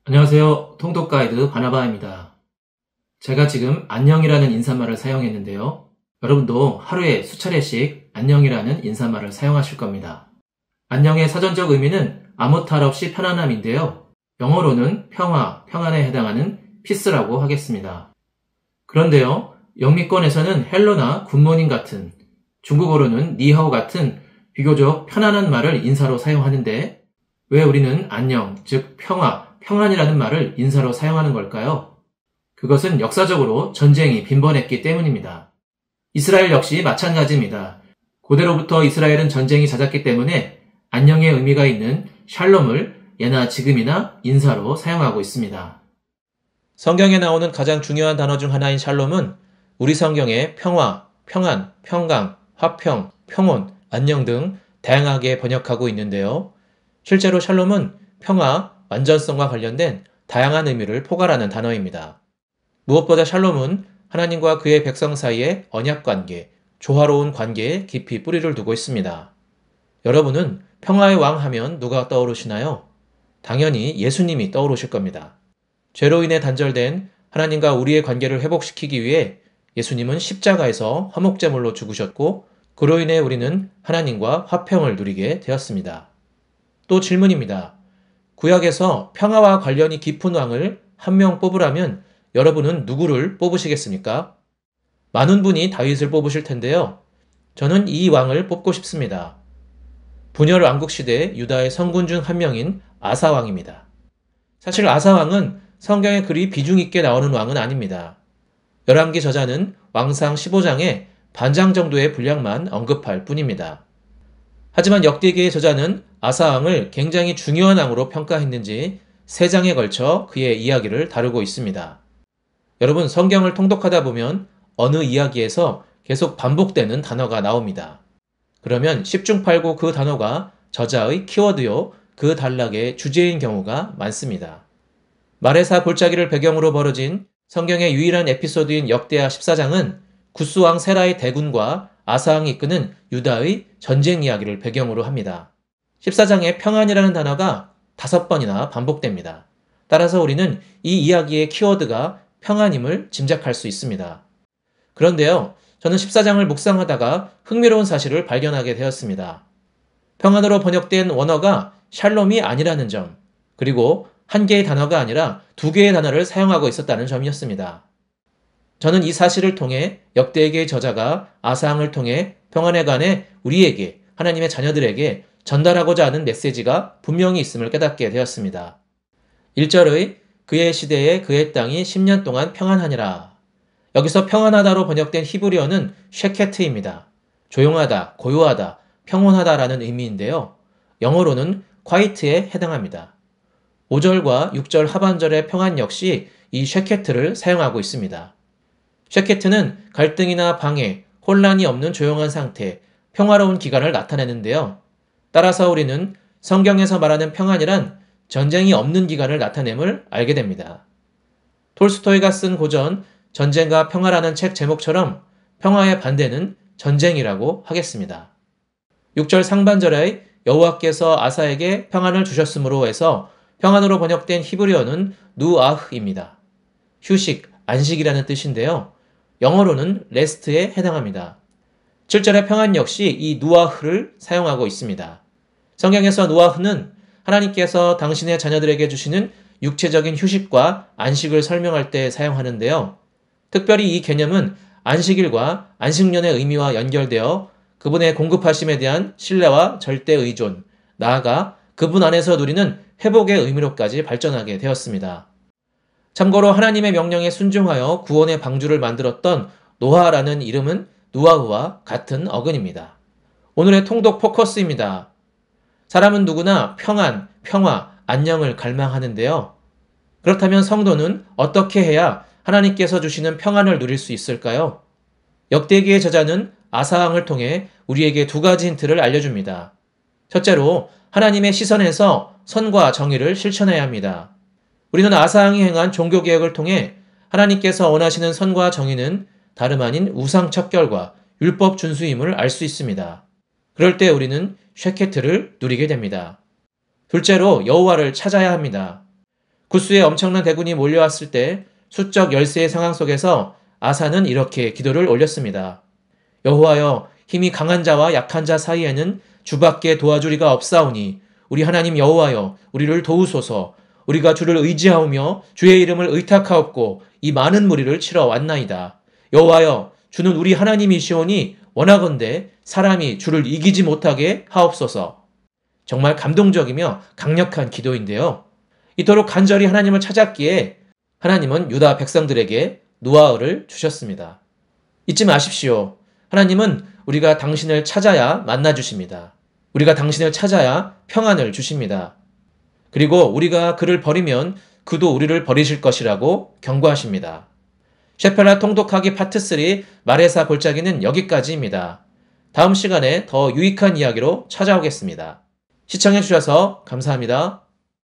안녕하세요. 통독가이드 바나바입니다. 제가 지금 안녕이라는 인사말을 사용했는데요. 여러분도 하루에 수차례씩 안녕이라는 인사말을 사용하실 겁니다. 안녕의 사전적 의미는 아무 탈 없이 편안함인데요. 영어로는 평화, 평안에 해당하는 peace라고 하겠습니다. 그런데요, 영미권에서는 헬로나 굿모닝 같은, 중국어로는 니하오 같은 비교적 편안한 말을 인사로 사용하는데 왜 우리는 안녕, 즉 평화, 평안이라는 말을 인사로 사용하는 걸까요? 그것은 역사적으로 전쟁이 빈번했기 때문입니다. 이스라엘 역시 마찬가지입니다. 고대로부터 이스라엘은 전쟁이 잦았기 때문에 안녕의 의미가 있는 샬롬을 예나 지금이나 인사로 사용하고 있습니다. 성경에 나오는 가장 중요한 단어 중 하나인 샬롬은 우리 성경에 평화, 평안, 평강, 화평, 평온, 안녕 등 다양하게 번역하고 있는데요. 실제로 샬롬은 평화, 완전성과 관련된 다양한 의미를 포괄하는 단어입니다. 무엇보다 샬롬은 하나님과 그의 백성 사이의 언약관계, 조화로운 관계에 깊이 뿌리를 두고 있습니다. 여러분은 평화의 왕 하면 누가 떠오르시나요? 당연히 예수님이 떠오르실 겁니다. 죄로 인해 단절된 하나님과 우리의 관계를 회복시키기 위해 예수님은 십자가에서 화목제물로 죽으셨고 그로 인해 우리는 하나님과 화평을 누리게 되었습니다. 또 질문입니다. 구약에서 평화와 관련이 깊은 왕을 한 명 뽑으라면 여러분은 누구를 뽑으시겠습니까? 많은 분이 다윗을 뽑으실 텐데요. 저는 이 왕을 뽑고 싶습니다. 분열 왕국 시대 유다의 성군 중 한 명인 아사 왕입니다. 사실 아사 왕은 성경에 그리 비중 있게 나오는 왕은 아닙니다. 열왕기 저자는 왕상 15장에 반장 정도의 분량만 언급할 뿐입니다. 하지만 역대기의 저자는 아사 왕을 굉장히 중요한 왕으로 평가했는지 3장에 걸쳐 그의 이야기를 다루고 있습니다. 여러분, 성경을 통독하다 보면 어느 이야기에서 계속 반복되는 단어가 나옵니다. 그러면 10중 8구 그 단어가 저자의 키워드요, 그 단락의 주제인 경우가 많습니다. 마레사 골짜기를 배경으로 벌어진 성경의 유일한 에피소드인 역대하 14장은 구스왕 세라의 대군과 아사왕이 이끄는 유다의 전쟁 이야기를 배경으로 합니다. 14장에 평안이라는 단어가 5번이나 반복됩니다. 따라서 우리는 이 이야기의 키워드가 평안임을 짐작할 수 있습니다. 그런데요, 저는 14장을 묵상하다가 흥미로운 사실을 발견하게 되었습니다. 평안으로 번역된 원어가 샬롬이 아니라는 점, 그리고 한 개의 단어가 아니라 2개의 단어를 사용하고 있었다는 점이었습니다. 저는 이 사실을 통해 역대기의 저자가 아사왕을 통해 평안에 관해 우리에게, 하나님의 자녀들에게 전달하고자 하는 메시지가 분명히 있음을 깨닫게 되었습니다. 1절의 그의 시대에 그의 땅이 10년 동안 평안하니라. 여기서 평안하다로 번역된 히브리어는 쉐케트입니다. 조용하다, 고요하다, 평온하다라는 의미인데요. 영어로는 quiet에 해당합니다. 5절과 6절 하반절의 평안 역시 이 쉐케트를 사용하고 있습니다. 쉐케트는 갈등이나 방해, 혼란이 없는 조용한 상태, 평화로운 기간을 나타내는데요. 따라서 우리는 성경에서 말하는 평안이란 전쟁이 없는 기간을 나타냄을 알게 됩니다. 톨스토이가 쓴 고전 전쟁과 평화라는 책 제목처럼 평화의 반대는 전쟁이라고 하겠습니다. 6절 상반절에 여호와께서 아사에게 평안을 주셨으므로 해서 평안으로 번역된 히브리어는 누아흐입니다. 휴식, 안식이라는 뜻인데요. 영어로는 레스트에 해당합니다. 7절의 평안 역시 이 누아흐를 사용하고 있습니다. 성경에서 누아흐는 하나님께서 당신의 자녀들에게 주시는 육체적인 휴식과 안식을 설명할 때 사용하는데요. 특별히 이 개념은 안식일과 안식년의 의미와 연결되어 그분의 공급하심에 대한 신뢰와 절대 의존, 나아가 그분 안에서 누리는 회복의 의미로까지 발전하게 되었습니다. 참고로 하나님의 명령에 순종하여 구원의 방주를 만들었던 노아라는 이름은 누아흐와 같은 어근입니다. 오늘의 통독 포커스입니다. 사람은 누구나 평안, 평화, 안녕을 갈망하는데요. 그렇다면 성도는 어떻게 해야 하나님께서 주시는 평안을 누릴 수 있을까요? 역대기의 저자는 아사왕을 통해 우리에게 2가지 힌트를 알려줍니다. 첫째로 하나님의 시선에서 선과 정의를 실천해야 합니다. 우리는 아사왕이 행한 종교개혁을 통해 하나님께서 원하시는 선과 정의는 다름 아닌 우상 척결과 율법 준수임을 알 수 있습니다. 그럴 때 우리는 쉐케트를 누리게 됩니다. 둘째로 여호와를 찾아야 합니다. 구스에 엄청난 대군이 몰려왔을 때 수적 열세의 상황 속에서 아사는 이렇게 기도를 올렸습니다. 여호와여, 힘이 강한 자와 약한 자 사이에는 주밖에 도와주리가 없사오니 우리 하나님 여호와여, 우리를 도우소서. 우리가 주를 의지하오며 주의 이름을 의탁하옵고 이 많은 무리를 치러 왔나이다. 여호와여, 주는 우리 하나님이시오니 원하건대 사람이 주를 이기지 못하게 하옵소서. 정말 감동적이며 강력한 기도인데요. 이토록 간절히 하나님을 찾았기에 하나님은 유다 백성들에게 노아를 주셨습니다. 잊지 마십시오. 하나님은 우리가 당신을 찾아야 만나 주십니다. 우리가 당신을 찾아야 평안을 주십니다. 그리고 우리가 그를 버리면 그도 우리를 버리실 것이라고 경고하십니다. 셰펠라 통독하기 파트 3 마레사 골짜기는 여기까지입니다. 다음 시간에 더 유익한 이야기로 찾아오겠습니다. 시청해주셔서 감사합니다.